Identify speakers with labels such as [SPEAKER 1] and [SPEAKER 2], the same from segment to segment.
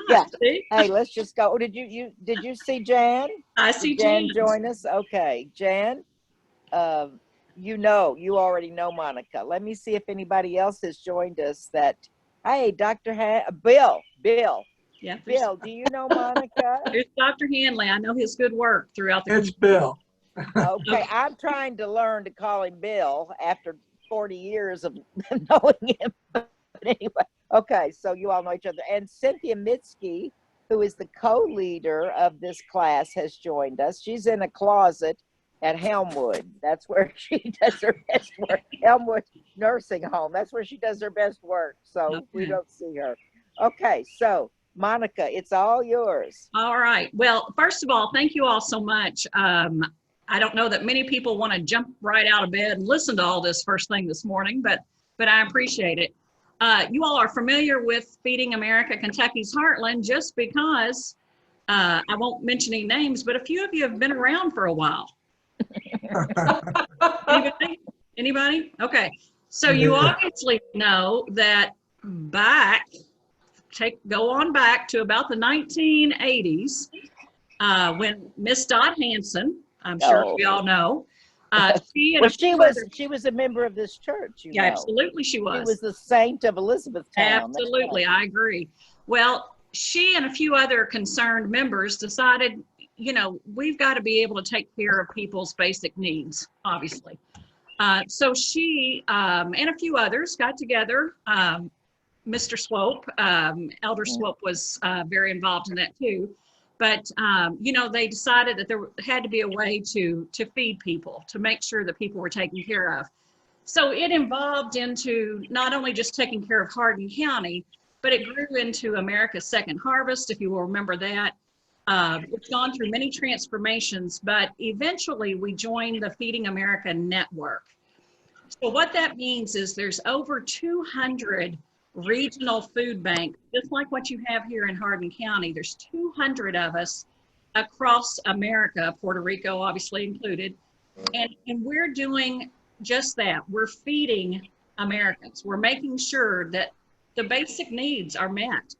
[SPEAKER 1] Yeah.
[SPEAKER 2] See?
[SPEAKER 1] Hey, let's just go. Oh, did you see Jan?
[SPEAKER 2] I
[SPEAKER 1] Did
[SPEAKER 2] see
[SPEAKER 1] Jan
[SPEAKER 2] Jan.
[SPEAKER 1] join us? Okay, Jan. You already know Monica. Let me see if anybody else has joined us. Hey,
[SPEAKER 2] Yeah,
[SPEAKER 1] Bill. Do you know Monica?
[SPEAKER 2] there's Dr. Hanley. I know his good work throughout the
[SPEAKER 3] It's
[SPEAKER 2] community.
[SPEAKER 3] Bill.
[SPEAKER 1] Okay, I'm trying to learn to call him Bill after 40 years of knowing him. But anyway, okay, so you all know each other. And Cynthia Mitski, who is the co-leader of this class, has joined us. She's in a closet at Helmwood. That's where she does her best work. Helmwood Nursing Home. That's where she does her best work. So we
[SPEAKER 2] Okay.
[SPEAKER 1] don't see her. Okay, so Monica, it's all yours.
[SPEAKER 2] All right. Well, first of all, thank you all so much. I don't know that many people want to jump right out of bed and listen to all this first thing this morning, but I appreciate it. You all are familiar with Feeding America, Kentucky's Heartland, just because I won't mention any names, but a few of you have been around for a while. Anybody? Okay. So you obviously know that go on back to about the 1980s when Miss Dot Hanson, I'm sure we all know, she
[SPEAKER 1] was a member of this church.
[SPEAKER 2] Yeah, absolutely she was.
[SPEAKER 1] She was the saint of Elizabethtown.
[SPEAKER 2] Absolutely, right. I agree. Well, she and a few other concerned members decided, we've got to be able to take care of people's basic needs, obviously. So she and a few others got together. Mr. Swope, Elder Swope was very involved in that too. But, they decided that there had to be a way to feed people, to make sure that people were taken care of. So it evolved into not only just taking care of Hardin County, but it grew into America's Second Harvest, if you will remember that. It's gone through many transformations, but eventually we joined the Feeding America network. So what that means is there's over 200 regional food banks, just like what you have here in Hardin County. There's 200 of us across America, Puerto Rico obviously included, and we're doing just that. We're feeding Americans. We're making sure that the basic needs are met.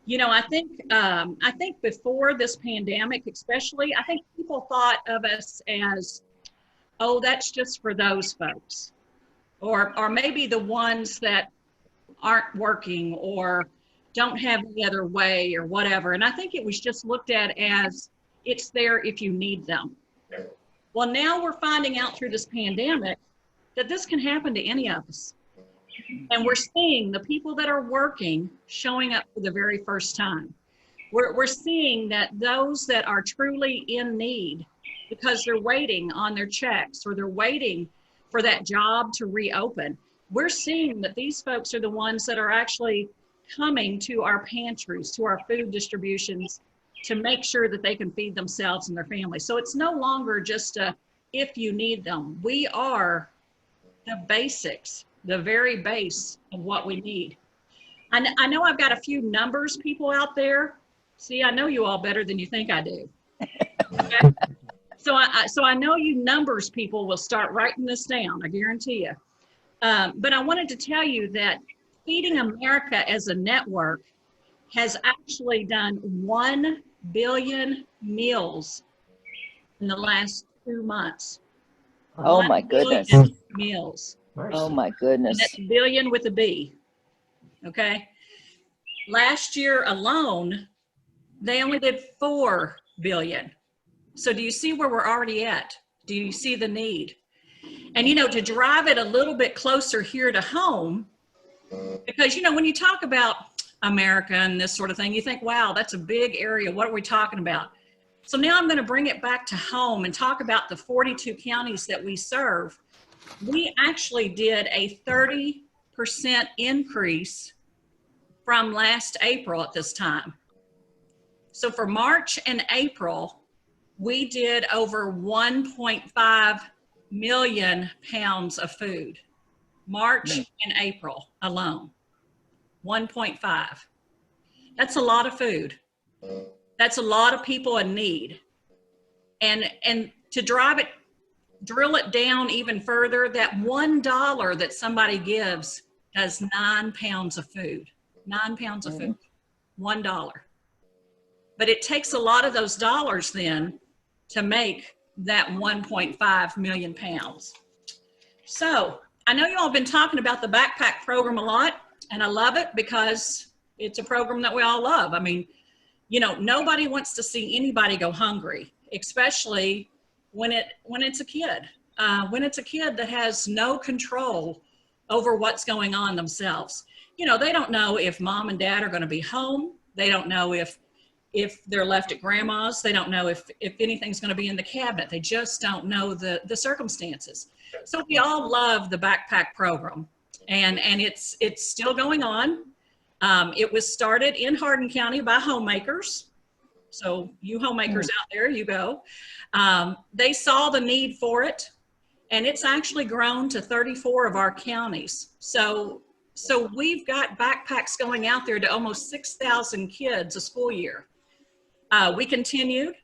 [SPEAKER 2] I think before this pandemic, especially, I think people thought of us as, oh, that's just for those folks, or maybe the ones that aren't working or don't have any other way or whatever. And I think it was just looked at as it's there if you need them. Well, now we're finding out through this pandemic that this can happen to any of us. And we're seeing the people that are working showing up for the very first time. We're seeing that those that are truly in need because they're waiting on their checks or they're waiting for that job to reopen, we're seeing that these folks are the ones that are actually coming to our pantries, to our food distributions, to make sure that they can feed themselves and their families. So it's no longer just if you need them. We are the basics, the very base of what we need. I know I've got a few numbers people out there. See, I know you all better than you think I do. Okay? So I know you numbers people will start writing this down, I guarantee you. But I wanted to tell you that Feeding America as a network has actually done 1 billion meals in the last 2 months.
[SPEAKER 1] Oh my goodness.
[SPEAKER 2] Meals.
[SPEAKER 1] Oh my goodness.
[SPEAKER 2] And that's billion with a B. Okay. Last year alone, they only did 4 billion. So do you see where we're already at? Do you see the need? And, to drive it a little bit closer here to home, because, when you talk about America and this sort of thing, you think, wow, that's a big area. What are we talking about? So now I'm going to bring it back to home and talk about the 42 counties that we serve. We actually did a 30% increase from last April at this time. So for March and April, we did over 1.5 million pounds of food. March and April alone, 1.5. That's a lot of food. That's a lot of people in need. And to drill it down even further, that $1 that somebody gives does 9 pounds of food. 9 pounds of food. $1. But it takes a lot of those dollars then to make that 1.5 million pounds. So I know you all have been talking about the backpack program a lot, and I love it because it's a program that we all love. I mean, you know, nobody wants to see anybody go hungry, especially when it's a kid. When it's a kid that has no control over what's going on themselves. You know, they don't know if mom and dad are going to be home. They don't know if they're left at grandma's. They don't know if anything's going to be in the cabinet. They just don't know the circumstances. So we all love the backpack program, and it's still going on. It was started in Hardin County by homemakers. So you homemakers out there, you go. They saw the need for it, and it's actually grown to 34 of our counties. So we've got backpacks going out there to almost 6,000 kids a school year. We continued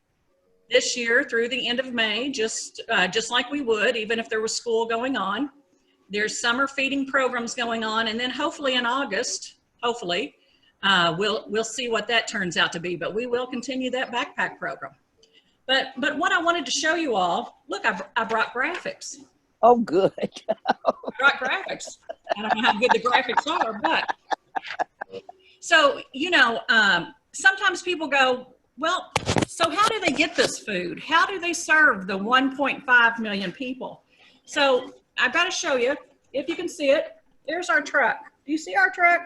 [SPEAKER 2] this year through the end of May, just like we would, even if there was school going on. There's summer feeding programs going on, and then hopefully in August, we'll see what that turns out to be, but we will continue that backpack program. But what I wanted to show you all, look, I brought graphics.
[SPEAKER 1] Oh, good.
[SPEAKER 2] I brought graphics. I don't know how good the graphics are, but so, you know, sometimes people go, well, so how do they get this food? How do they serve the 1.5 million people? So I've got to show you, if you can see it. There's our truck. Do you see our truck?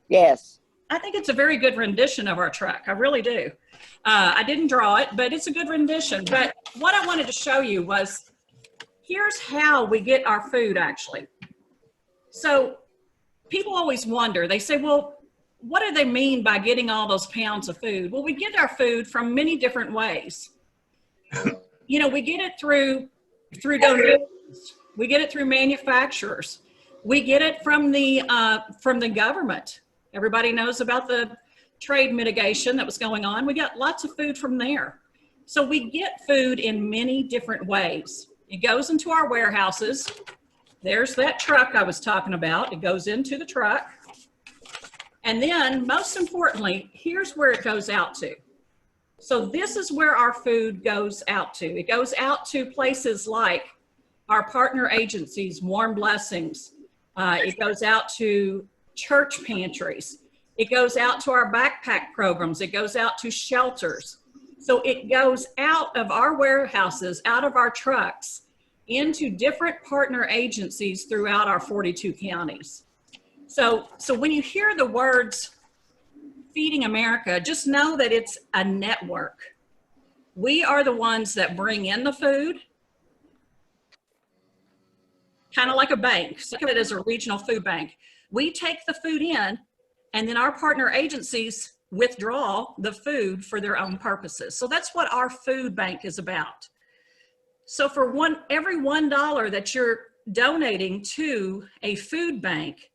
[SPEAKER 1] Yes.
[SPEAKER 2] I think it's a very good rendition of our truck. I really do. I didn't draw it, but it's a good rendition. But what I wanted to show you was, here's how we get our food actually. So people always wonder, they say, well, what do they mean by getting all those pounds of food? Well, we get our food from many different ways. You know, we get it through donations. We get it through manufacturers. We get it from the government. Everybody knows about the trade mitigation that was going on. We got lots of food from there. So we get food in many different ways. It goes into our warehouses. There's that truck I was talking about. It goes into the truck. And then, most importantly, here's where it goes out to. So this is where our food goes out to. It goes out to places like our partner agencies, Warm Blessings. It goes out to church pantries. It goes out to our backpack programs. It goes out to shelters. So it goes out of our warehouses, out of our trucks, into different partner agencies throughout our 42 counties. So when you hear the words Feeding America, just know that it's a network. We are the ones that bring in the food, kind of like a bank. Think of it as a regional food bank. We take the food in, and then our partner agencies withdraw the food for their own purposes. So that's what our food bank is about. So for every $1 that you're donating to a food bank,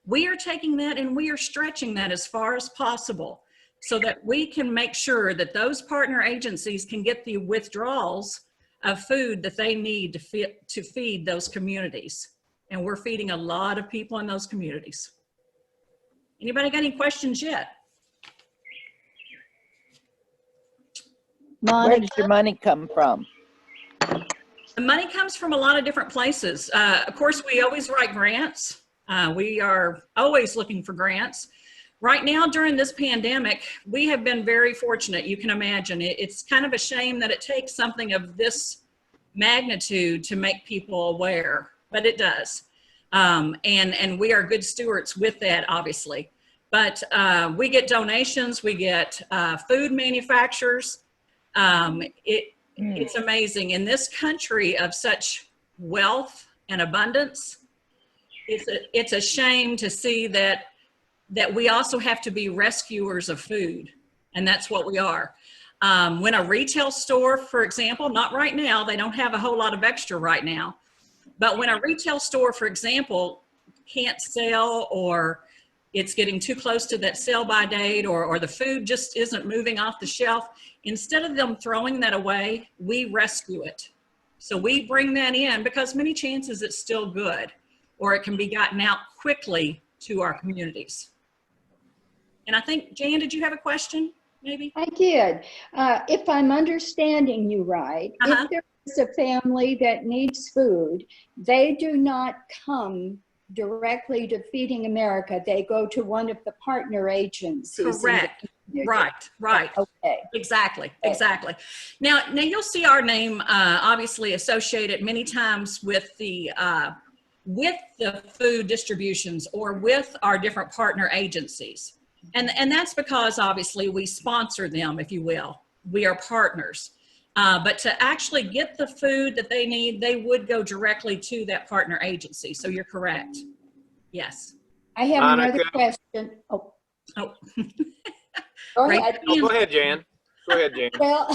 [SPEAKER 2] we are taking that and we are stretching that as far as possible so that we can make sure that those partner agencies can get the withdrawals of food that they need to feed those communities. And we're feeding a lot of people in those communities. Anybody got any questions yet?
[SPEAKER 1] Where does your money come from?
[SPEAKER 2] The money comes from a lot of different places. Of course, we always write grants. We are always looking for grants. Right now, during this pandemic, we have been very fortunate. You can imagine it's kind of a shame that it takes something of this magnitude to make people aware, but it does. And we are good stewards with that, obviously. But we get donations, we get food manufacturers. It's amazing. In this country of such wealth and abundance, it's a shame to see that we also have to be rescuers of food, and that's what we are. When a retail store, for example, not right now, they don't have a whole lot of extra right now, but when a retail store, for example, can't sell, or it's getting too close to that sell-by date, or the food just isn't moving off the shelf, instead of them throwing that away, we rescue it. So we bring that in because many chances it's still good, or it can be gotten out quickly to our communities. And I think, Jan, did you have a question? maybe?
[SPEAKER 3] I did. If I'm understanding you right, if there is a family that needs food, they do not come directly to Feeding America. They go to one of the partner agencies.
[SPEAKER 2] Correct. Right, right.
[SPEAKER 3] Okay.
[SPEAKER 2] Exactly, exactly. Now you'll see our name obviously associated many times with the food distributions or with our different partner agencies. And that's because obviously we sponsor them, if you will. We are partners. But to actually get the food that they need, they would go directly to that partner agency. So you're correct. Yes.
[SPEAKER 3] I have
[SPEAKER 4] Monica.
[SPEAKER 3] another question. Oh,
[SPEAKER 2] Oh.
[SPEAKER 3] go
[SPEAKER 2] Right.
[SPEAKER 3] ahead.
[SPEAKER 4] Oh, go ahead, Jan. Go ahead, Jan.
[SPEAKER 3] Well,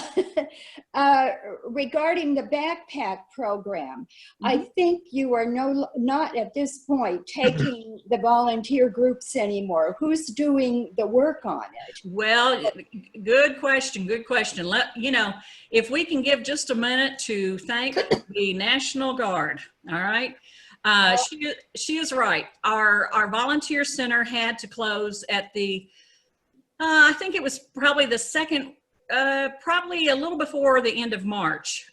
[SPEAKER 3] regarding the backpack program, I think you are not at this point taking the volunteer groups anymore. Who's doing the work on it?
[SPEAKER 2] Well, good question. Good question. If we can give just a minute to thank the National Guard. All right. She is right. Our volunteer center had to close at the, I think it was probably the second, probably a little before the end of March.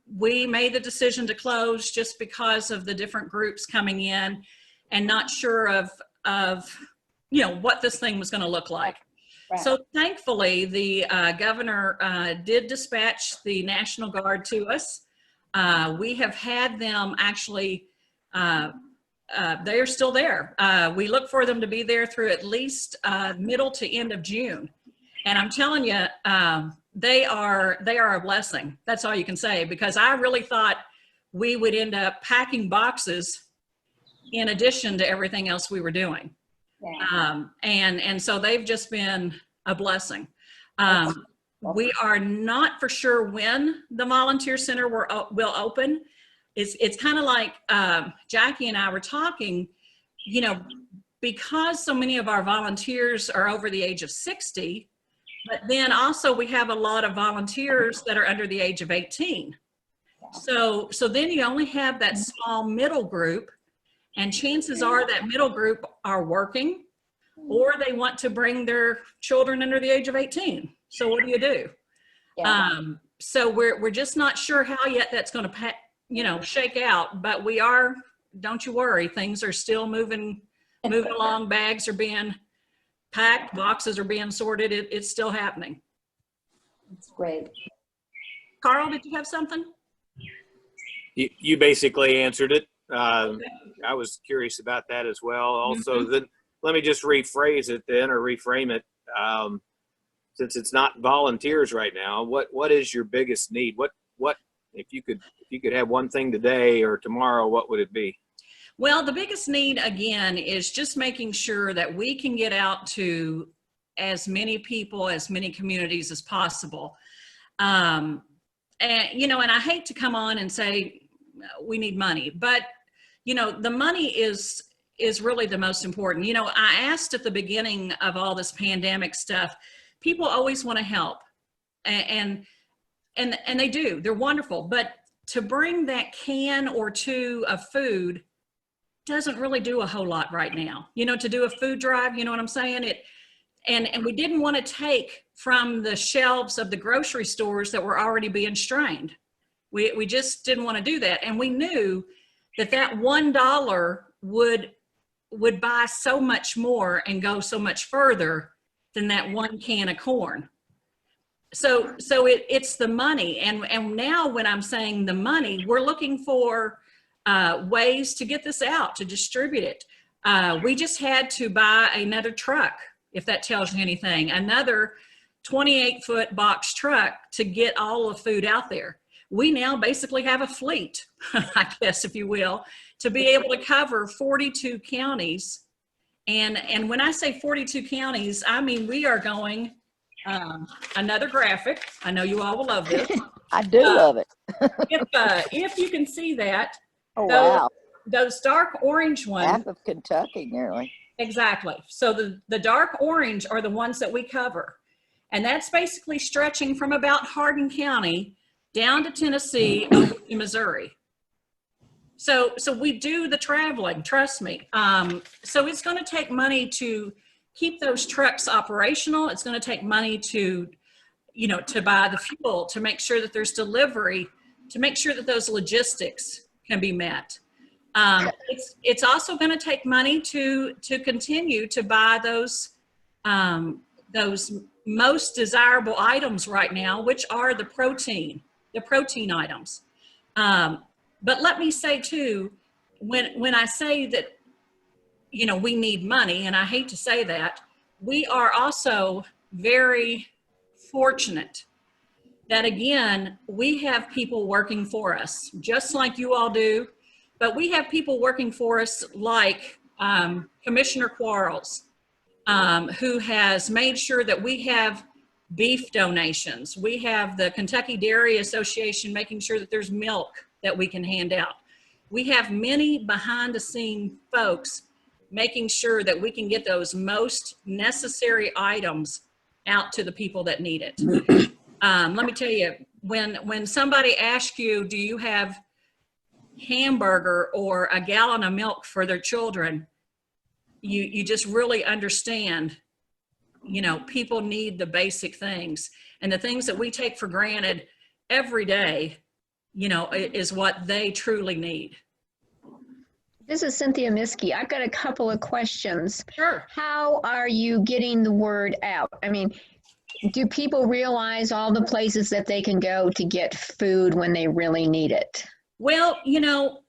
[SPEAKER 2] We made the decision to close just because of the different groups coming in and not sure of what this thing was going to look like.
[SPEAKER 3] Right.
[SPEAKER 2] So thankfully, the governor did dispatch the National Guard to us. We have had them actually, they are still there. We look for them to be there through at least middle to end of June. And I'm telling you, they are a blessing. That's all you can say, because I really thought we would end up packing boxes in addition to everything else we were doing.
[SPEAKER 3] Yeah.
[SPEAKER 2] And so they've just been a blessing. We are not for sure when the volunteer center will open. It's kind of like Jackie and I were talking, because so many of our volunteers are over the age of 60, but then also we have a lot of volunteers that are under the age of 18. So then you only have that small middle group, and chances are that middle group are working or they want to bring their children under the age of 18. So what do you do?
[SPEAKER 3] Yeah.
[SPEAKER 2] So we're just not sure how yet that's going to shake out, but we are, don't you worry, things are still moving along. Bags are being packed, boxes are being sorted. It's still happening.
[SPEAKER 3] That's great.
[SPEAKER 2] Carl, did you have something?
[SPEAKER 4] You basically answered it. I was curious about that as well. Also, then let me just rephrase it then, or reframe it. Since it's not volunteers right now, what is your biggest need? What if you could have one thing today or tomorrow, what would it be?
[SPEAKER 2] Well, the biggest need again is just making sure that we can get out to as many people, as many communities as possible. And I hate to come on and say we need money, but the money is really the most important. I asked at the beginning of all this pandemic stuff, people always want to help, and they do. They're wonderful, but to bring that can or two of food doesn't really do a whole lot right now. To do a food drive, you know what I'm saying? And we didn't want to take from the shelves of the grocery stores that were already being strained. We just didn't want to do that. And we knew that $1 would buy so much more and go so much further than that one can of corn. So it's the money. And now when I'm saying the money, we're looking for ways to get this out, to distribute it. We just had to buy another truck, if that tells you anything, another 28-foot box truck to get all the food out there. We now basically have a fleet, I guess, if you will, to be able to cover 42 counties. And when I say 42 counties, I mean, we are going, another graphic. I know you all will love this.
[SPEAKER 1] I do love it.
[SPEAKER 2] If you can see that.
[SPEAKER 1] Oh, wow.
[SPEAKER 2] Those dark orange ones.
[SPEAKER 1] Half of Kentucky, nearly.
[SPEAKER 2] Exactly. So the dark orange are the ones that we cover. And that's basically stretching from about Hardin County down to Tennessee, over to Missouri. So we do the traveling, trust me. So it's going to take money to keep those trucks operational. It's going to take money to, you know, to buy the fuel, to make sure that there's delivery, to make sure that those logistics can be met. It's also going to take money to continue to buy those most desirable items right now, which are the protein items. But let me say too, when I say that, you know, we need money, and I hate to say that, we are also very fortunate that, again, we have people working for us, just like you all do, but we have people working for us like Commissioner Quarles, who has made sure that we have beef donations. We have the Kentucky Dairy Association making sure that there's milk that we can hand out. We have many behind the scene folks making sure that we can get those most necessary items out to the people that need it. Let me tell you, when somebody asks you, do you have hamburger or a gallon of milk for their children, you just really understand, you know, people need the basic things, and the things that we take for granted every day, you know, is what they truly need.
[SPEAKER 5] This is Cynthia Miskey. I've got a couple of questions.
[SPEAKER 2] Sure.
[SPEAKER 5] How are you getting the word out? I mean, do people realize all the places that they can go to get food when they really need it?
[SPEAKER 2] Well, you know,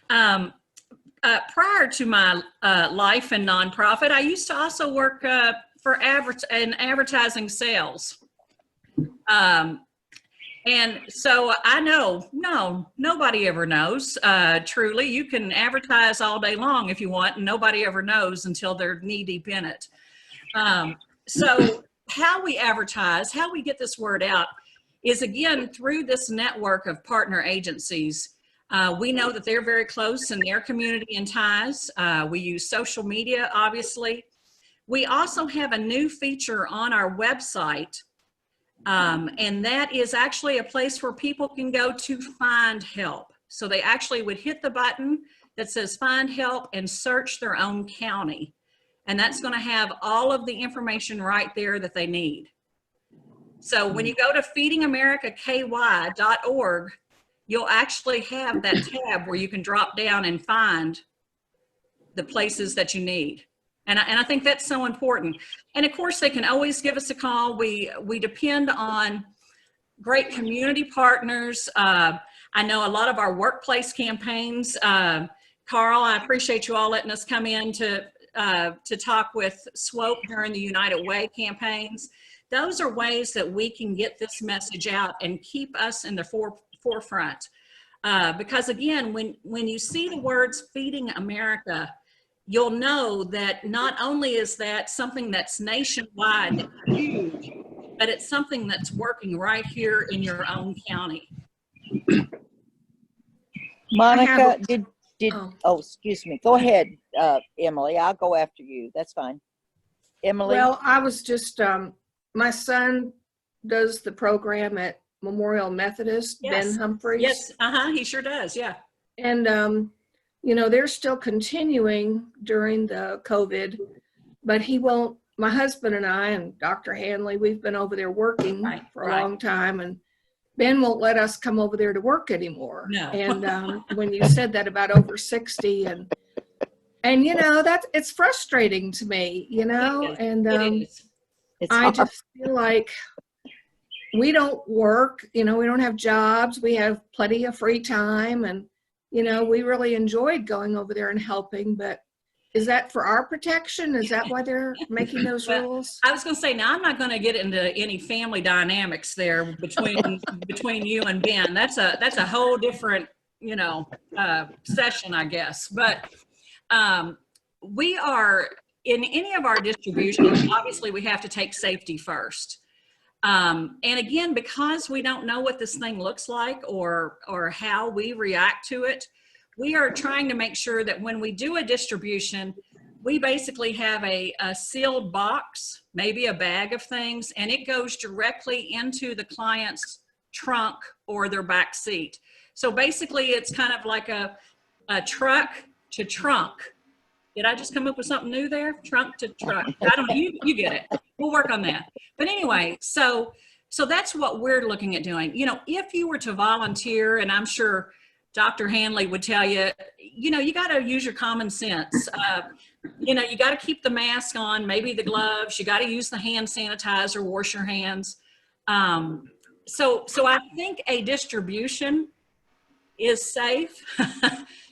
[SPEAKER 2] prior to my life in nonprofit, I used to also work for advertising sales. And so I know, no, nobody ever knows. Truly, you can advertise all day long if you want, and nobody ever knows until they're knee deep in it. So how we advertise, how we get this word out is, again, through this network of partner agencies. We know that they're very close in their community and ties. We use social media, obviously. We also have a new feature on our website, and that is actually a place where people can go to find help. So they actually would hit the button that says find help and search their own county. And that's going to have all of the information right there that they need. So when you go to feedingamericaky.org, you'll actually have that tab where you can drop down and find the places that you need. And I think that's so important. And of course, they can always give us a call. We depend on great community partners. I know a lot of our workplace campaigns. Carl, I appreciate you all letting us come in to talk with SWOPE during the United Way campaigns. Those are ways that we can get this message out and keep us in the forefront. Because again, when you see the words Feeding America, you'll know that not only is that something that's nationwide, that's huge, but it's something that's working right here in your own county.
[SPEAKER 1] Monica, oh, excuse me. Go ahead, Emily. I'll go after you. That's fine. Emily?
[SPEAKER 6] Well, I was just, my son does the program at Memorial Methodist,
[SPEAKER 2] Yes.
[SPEAKER 6] Ben Humphreys.
[SPEAKER 2] Yes, he sure does, yeah.
[SPEAKER 6] And, you know, they're still continuing during the COVID, but he won't, my husband and I and Dr. Hanley, we've been over there working for a long time, and Ben won't let us come over there to work anymore.
[SPEAKER 2] No.
[SPEAKER 6] And when you said that about over 60, and you know, it's frustrating to me, you know, and I just feel like we don't work, you know, we don't have jobs, we have plenty of free time, and you know, we really enjoyed going over there and helping, but is that for our protection? Is that why they're making those rules?
[SPEAKER 2] I was going to say, now I'm not going to get into any family dynamics there between you and Ben. That's a whole different, you know, session, I guess. But we are, in any of our distributions, obviously we have to take safety first. And again, because we don't know what this thing looks like or how we react to it, we are trying to make sure that when we do a distribution, we basically have a sealed box, maybe a bag of things, and it goes directly into the client's trunk or their back seat. So basically it's kind of like a truck to trunk Did I just come up with something new there? Trunk to truck. I don't know. You get it. We'll work on that. But anyway, so that's what we're looking at doing. You know, if you were to volunteer, and I'm sure Dr. Hanley would tell you, you know, you got to use your common sense. You know, you got to keep the mask on, maybe the gloves. You got to use the hand sanitizer, wash your hands. So I think a distribution is safe.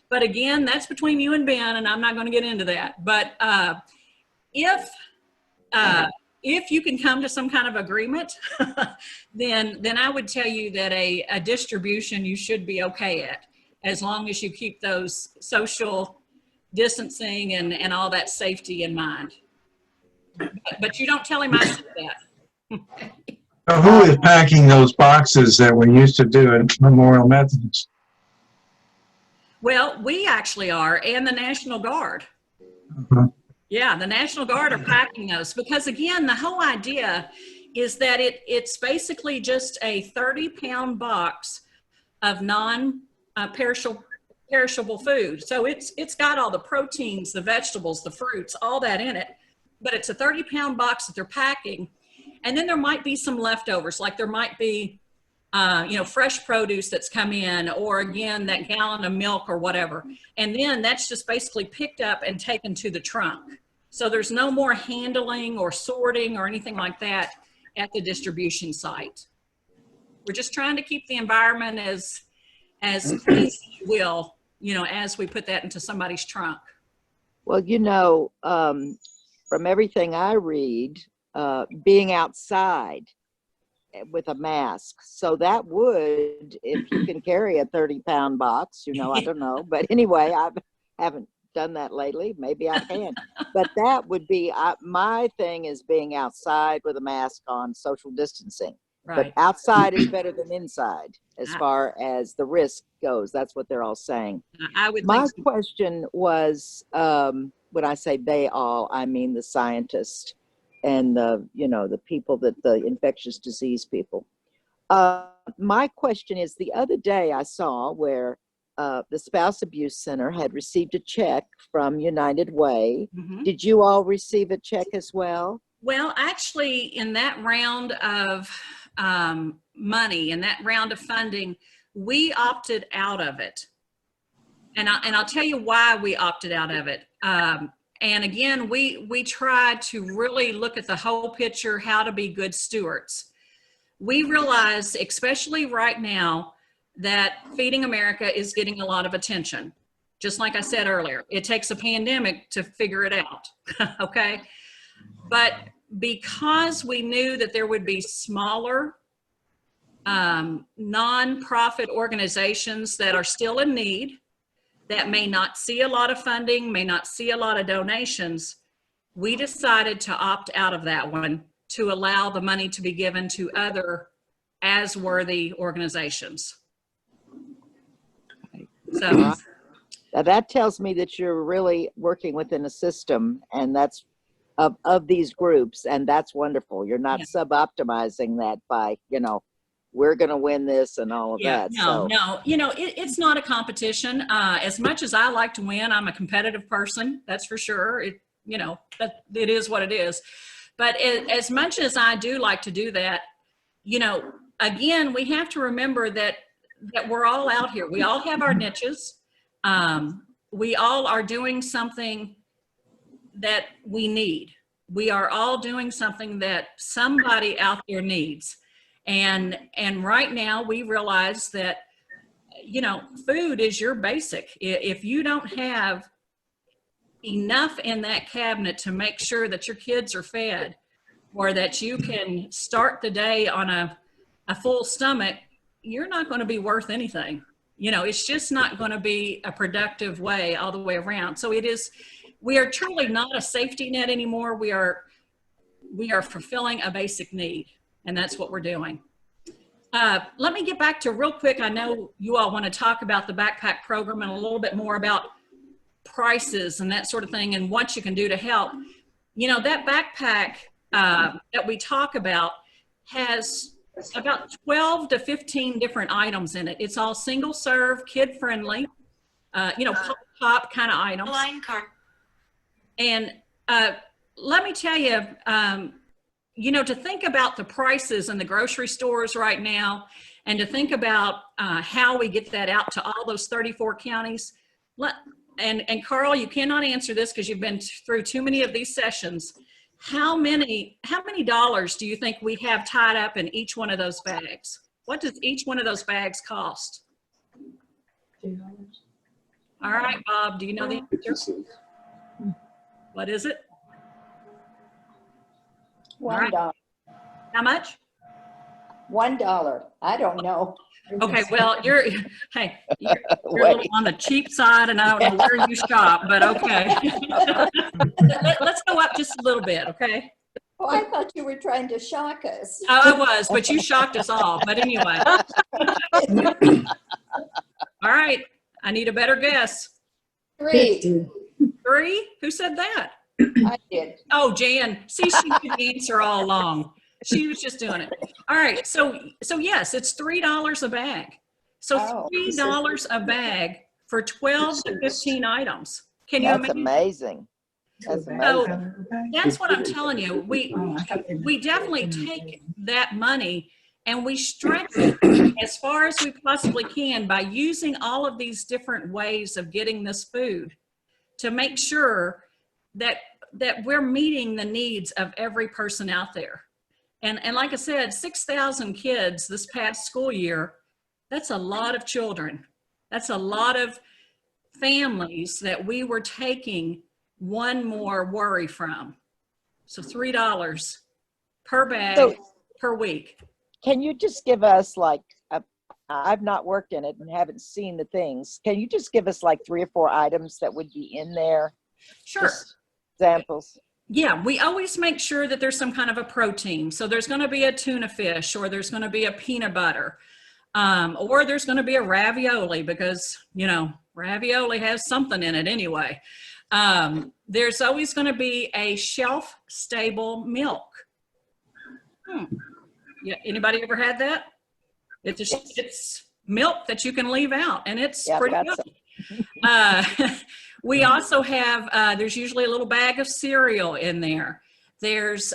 [SPEAKER 2] But again, that's between you and Ben, and I'm not going to get into that. But if you can come to some kind of agreement, then I would tell you that a distribution you should be okay at, as long as you keep those social distancing and all that safety in mind. But you don't tell him I said that.
[SPEAKER 7] So who is packing those boxes that we used to do at Memorial Methodist?
[SPEAKER 2] Well, we actually are, and the National Guard. Yeah, the National Guard are packing those because, again, the whole idea is that it's basically just a 30-pound box of non-perishable food. So it's got all the proteins, the vegetables, the fruits, all that in it. But it's a 30-pound box that they're packing. And then there might be some leftovers, like there might be, you know, fresh produce that's come in, or again, that gallon of milk or whatever. And then that's just basically picked up and taken to the trunk. So there's no more handling or sorting or anything like that at the distribution site. We're just trying to keep the environment as clean as you will, you know, as we put that into somebody's trunk.
[SPEAKER 1] Well, you know, from everything I read, being outside with a mask. So that would, if you can carry a 30-pound box, you know, I don't know. But anyway, I haven't done that lately. Maybe I can. But that would be, my thing is being outside with a mask on, social distancing.
[SPEAKER 2] Right.
[SPEAKER 1] But outside is better than inside as far as the risk goes. That's what they're all saying.
[SPEAKER 2] I would
[SPEAKER 1] My
[SPEAKER 2] think so.
[SPEAKER 1] question was, when I say they all, I mean the scientists and the, you know, the people that the infectious disease people. My question is, the other day I saw where the Spouse Abuse Center had received a check from United Way.
[SPEAKER 2] Mm-hmm.
[SPEAKER 1] Did you all receive a check as well?
[SPEAKER 2] Well, actually, in that round of money, in that round of funding, we opted out of it. And I'll tell you why we opted out of it. And again, we tried to really look at the whole picture, how to be good stewards. We realize, especially right now, that Feeding America is getting a lot of attention. Just like I said earlier, it takes a pandemic to figure it out, okay? But because we knew that there would be smaller nonprofit organizations that are still in need, that may not see a lot of funding, may not see a lot of donations, we decided to opt out of that one to allow the money to be given to other as worthy organizations. So
[SPEAKER 1] Now that tells me that you're really working within a system, and that's of these groups, and that's wonderful. You're not sub-optimizing that by, you know, we're going to win this and all of that.
[SPEAKER 2] No, you know, it's not a competition. As much as I like to win, I'm a competitive person, that's for sure. You know, it is what it is. But as much as I do like to do that, you know, again, we have to remember that we're all out here. We all have our niches. We all are doing something that we need. We are all doing something that somebody out there needs. And right now we realize that, you know, food is your basic. If you don't have enough in that cabinet to make sure that your kids are fed, or that you can start the day on a full stomach, you're not going to be worth anything. You know, it's just not going to be a productive way all the way around. So we are truly not a safety net anymore. We are fulfilling a basic need, and that's what we're doing. Let me get back to real quick. I know you all want to talk about the backpack program and a little bit more about prices and that sort of thing and what you can do to help. You know, that backpack that we talk about has about 12 to 15 different items in it. It's all single serve, kid friendly, you know, pop kind of items. And let me tell you, you know, to think about the prices in the grocery stores right now, and to think about how we get that out to all those 34 counties. And Carl, you cannot answer this because you've been through too many of these sessions. How many dollars do you think we have tied up in each one of those bags? What does each one of those bags cost? All right, Bob, do you know the answer? What is it?
[SPEAKER 3] $1.
[SPEAKER 2] How much?
[SPEAKER 3] $1. I don't know.
[SPEAKER 2] Okay, well, you're a little on the cheap side, and I don't know where you shop, but okay. Let's go up just a little bit, okay?
[SPEAKER 3] Oh, I thought you were trying to shock us.
[SPEAKER 2] Oh, I was, but you shocked us all. But anyway. All right, I need a better guess.
[SPEAKER 3] 3.
[SPEAKER 2] 3? Who said that?
[SPEAKER 3] I did.
[SPEAKER 2] Oh, Jan. See, she knew the answer all along. She was just doing it. All right, so yes, it's $3 a bag. So $3 a bag for 12 to 15 items. Can you
[SPEAKER 1] That's
[SPEAKER 2] imagine?
[SPEAKER 1] amazing. That's amazing.
[SPEAKER 2] So that's what I'm telling you. We definitely take that money and we stretch it as far as we possibly can by using all of these different ways of getting this food to make sure that we're meeting the needs of every person out there. And like I said, 6,000 kids this past school year, that's a lot of children. That's a lot of families that we were taking one more worry from. So $3 per bag per week.
[SPEAKER 1] Can you just give us like, I've not worked in it and haven't seen the things. Can you just give us like 3 or 4 items that would be in there?
[SPEAKER 2] Sure.
[SPEAKER 1] Just examples.
[SPEAKER 2] Yeah, we always make sure that there's some kind of a protein. So there's going to be a tuna fish, or there's going to be a peanut butter, or there's going to be a ravioli because, you know, ravioli has something in it anyway. There's always going to be a shelf-stable milk. Yeah, anybody ever had that? It's milk that you can leave out, and it's pretty good. We also have, there's usually a little bag of cereal in there. There's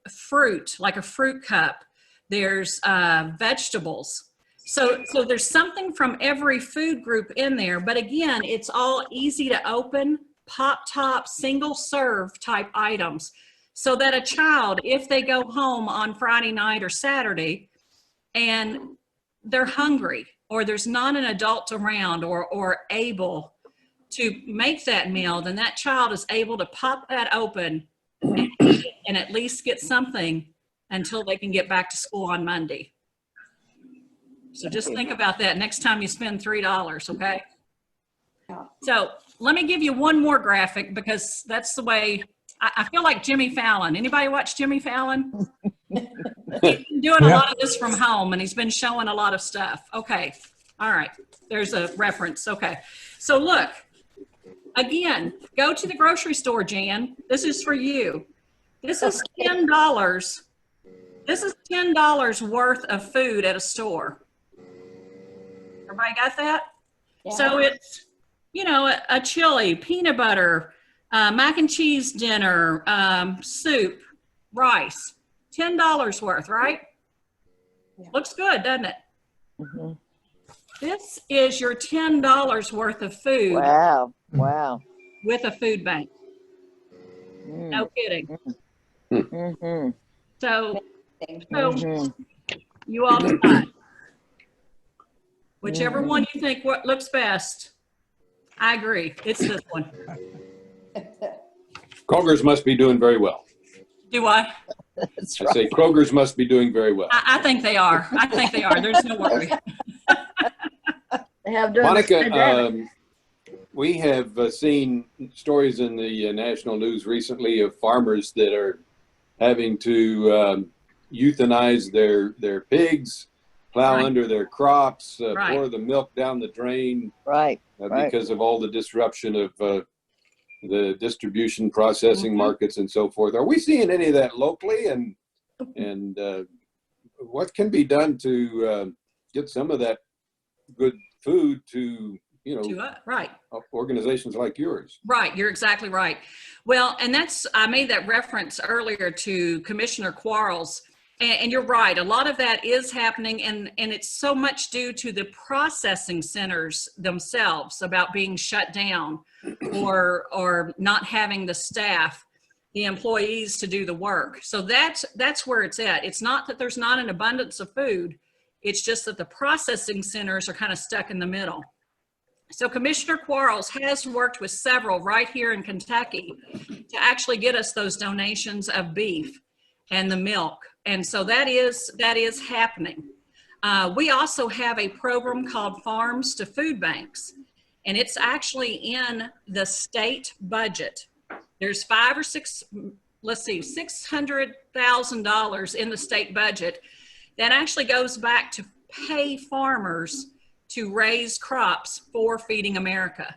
[SPEAKER 2] fruit, like a fruit cup. There's vegetables. So there's something from every food group in there. But again, it's all easy to open, pop top, single serve type items. So that a child, if they go home on Friday night or Saturday and they're hungry, or there's not an adult around or able to make that meal, then that child is able to pop that open and at least get something until they can get back to school on Monday. So just think about that next time you spend $3, okay? So let me give you one more graphic because that's the way, I feel like Jimmy Fallon. Anybody watch Jimmy Fallon? He's been doing a lot of this from home and he's been showing a lot of stuff. Okay, all right, there's a reference, okay. So look, again, go to the grocery store, Jan. This is for you. This is $10. This is $10 worth of food at a store. Everybody got that? Yeah. So it's, you know, a chili, peanut butter, mac and cheese dinner, soup, rice, $10 worth, right? Yeah. Looks good, doesn't it? Mm-hmm. This is your $10 worth of food.
[SPEAKER 1] Wow. Wow.
[SPEAKER 2] With a food bank. No kidding.
[SPEAKER 1] Mm-hmm.
[SPEAKER 2] So you all decide. Whichever one you think what looks best. I agree. It's this one.
[SPEAKER 8] Kroger's must be doing very well.
[SPEAKER 2] Do I?
[SPEAKER 1] That's
[SPEAKER 8] right. I say Kroger's must be doing very well.
[SPEAKER 2] I think they are. I think they are. There's no worry.
[SPEAKER 8] Monica, we have seen stories in the national news recently of farmers that are having to euthanize their pigs, plow under their crops, pour the milk down the drain, because of all the disruption of the distribution, processing markets, and so forth. Are we seeing any of that locally? And what can be done to get some of that good food to you know,
[SPEAKER 2] right.
[SPEAKER 8] organizations like yours.
[SPEAKER 2] Right, you're exactly right. Well, and I made that reference earlier to Commissioner Quarles, and you're right, a lot of that is happening, and it's so much due to the processing centers themselves about being shut down or not having the staff, the employees to do the work. So that's where it's at. It's not that there's not an abundance of food, it's just that the processing centers are kind of stuck in the middle. So Commissioner Quarles has worked with several right here in Kentucky to actually get us those donations of beef and the milk. And so that is happening. We also have a program called Farms to Food Banks, and it's actually in the state budget. There's $600,000 in the state budget that actually goes back to pay farmers to raise crops for Feeding America.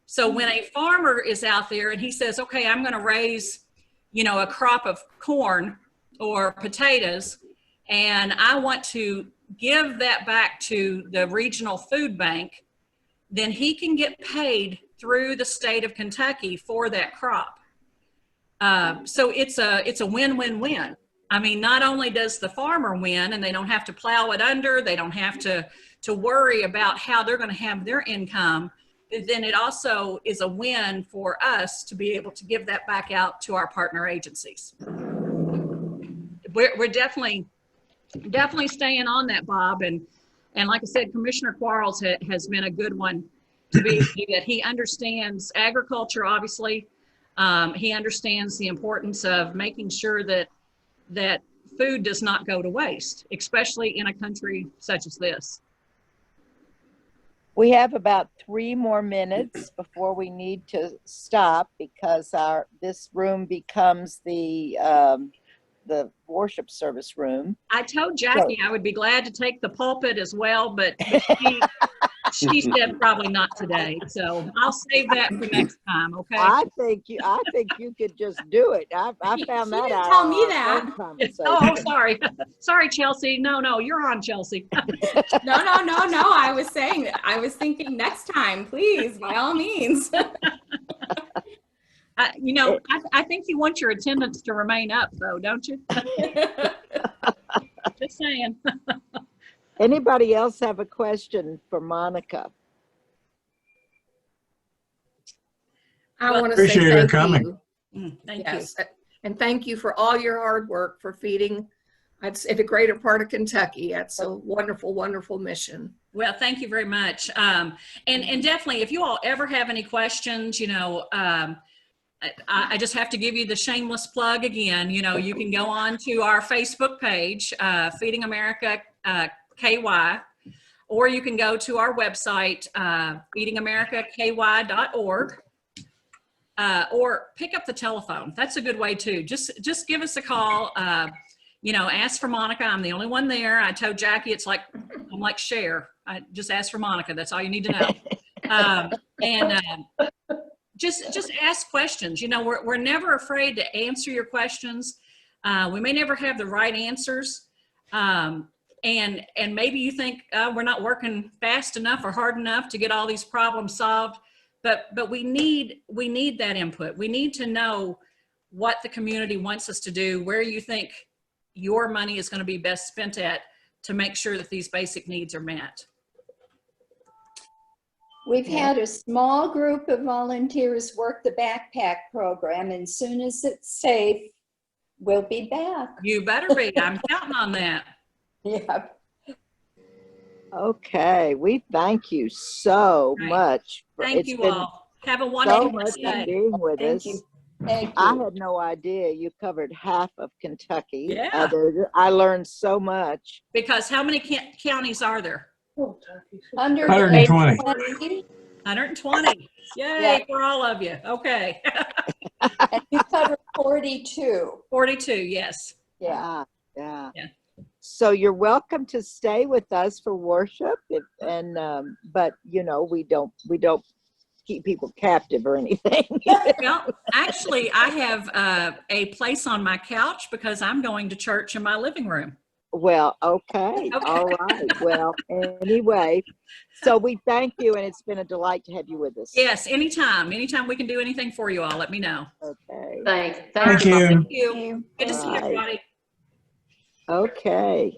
[SPEAKER 2] So when a farmer is out there and he says, okay, I'm going to raise, a crop of corn or potatoes, and I want to give that back to the regional food bank, then he can get paid through the state of Kentucky for that crop. So it's a win-win-win. I mean, not only does the farmer win and they don't have to plow it under, they don't have to worry about how they're going to have their income, but then it also is a win for us to be able to give that back out to our partner agencies. We're definitely staying on that, Bob. And like I said, Commissioner Quarles has been a good one to be that he understands agriculture, obviously. He understands the importance of making sure that food does not go to waste, especially in a country such as this.
[SPEAKER 1] We have about 3 more minutes before we need to stop because this room becomes the worship service room.
[SPEAKER 2] I told Jackie I would be glad to take the pulpit as well, but she said probably not today. So I'll save that for next time. Okay.
[SPEAKER 1] I think you could just do it. I found that out.
[SPEAKER 9] Tell me that.
[SPEAKER 2] Oh, sorry. Sorry, Chelsea. No, you're on, Chelsea.
[SPEAKER 9] No. I was thinking next time, please, by all means.
[SPEAKER 2] I think you want your attendance to remain up, though, don't you? Just saying.
[SPEAKER 1] Anybody else have a question for Monica?
[SPEAKER 6] I want to
[SPEAKER 7] Appreciate
[SPEAKER 6] say
[SPEAKER 7] her
[SPEAKER 6] thank
[SPEAKER 7] coming.
[SPEAKER 6] you.
[SPEAKER 2] Thank
[SPEAKER 6] Yes. And thank you for all your hard work for feeding the greater part of Kentucky. That's a wonderful, wonderful mission.
[SPEAKER 2] Well, thank you very much. And definitely, if you all ever have any questions, I just have to give you the shameless plug again. You can go on to our Facebook page, Feeding America KY, or you can go to our website, feedingamericaky.org, or pick up the telephone. That's a good way too. Just give us a call. Ask for Monica. I'm the only one there. I told Jackie I'm like Cher. I just ask for Monica. That's all you need to know. Just ask questions. We're never afraid to answer your questions. We may never have the right answers. And maybe you think we're not working fast enough or hard enough to get all these problems solved, but we need that input. We need to know what the community wants us to do, where you think your money is going to be best spent at to make sure that these basic needs are met.
[SPEAKER 3] We've had a small group of volunteers work the backpack program, and as soon as it's safe, we'll be back.
[SPEAKER 2] You better be. I'm counting on that.
[SPEAKER 3] Yeah.
[SPEAKER 1] Okay, we thank you so much.
[SPEAKER 2] Thank you all. Have a wonderful
[SPEAKER 1] so much
[SPEAKER 2] day.
[SPEAKER 1] for being with us.
[SPEAKER 3] Thank you.
[SPEAKER 1] I had no idea you covered half of Kentucky.
[SPEAKER 2] Yeah.
[SPEAKER 1] I learned so much.
[SPEAKER 2] Because how many counties are there?
[SPEAKER 7] 120.
[SPEAKER 2] 120. Yay,
[SPEAKER 3] Yeah.
[SPEAKER 2] for all of you. Okay.
[SPEAKER 3] And you covered 42.
[SPEAKER 2] 42, yes.
[SPEAKER 3] Yeah.
[SPEAKER 1] Yeah.
[SPEAKER 2] Yeah.
[SPEAKER 1] So you're welcome to stay with us for worship, but we don't keep people captive or anything.
[SPEAKER 2] Well, actually, I have a place on my couch because I'm going to church in my living room.
[SPEAKER 1] Well, okay. All right. Well, anyway, so we thank you, and it's been a delight to have you with us.
[SPEAKER 2] Yes, anytime. Anytime we can do anything for you all, let me know.
[SPEAKER 1] Okay.
[SPEAKER 7] Thank you.
[SPEAKER 2] Thank you. Good to see
[SPEAKER 1] Bye.
[SPEAKER 2] everybody.
[SPEAKER 1] Okay.